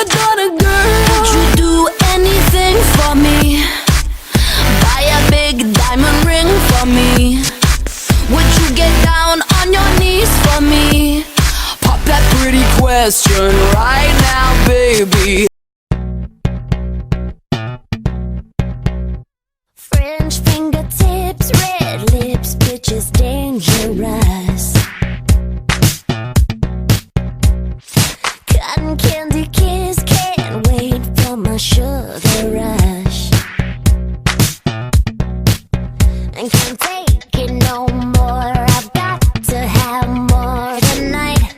never thought a girl would you do anything for me? Buy a big diamond ring for me? Would you get down on your knees for me? Pop that pretty question right now, baby. French fingertips, red lips, bitches dangerous. Cotton candy kiss, can't wait for my sugar rush. And can't take it no more, I've got to have more tonight.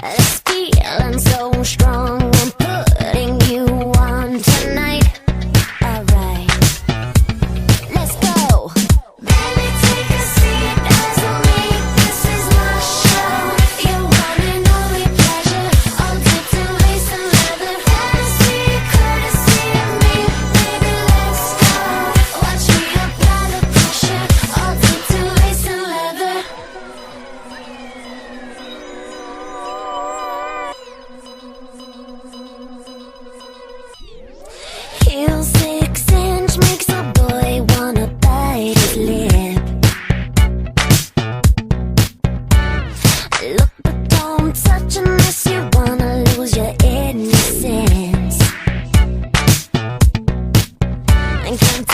This feeling so strong, I'm putting you on tonight. Alright, let's go. Baby, take a seat as we make this is my show. Your one and only pleasure, all dipped in lace and leather. Fantasy, courtesy of me, baby, let's go. Watch me apply the pressure, all dipped in lace and leather. Heel 6-inch makes a boy wanna bite his lip. Look but don't touch unless you wanna lose your innocence. And can't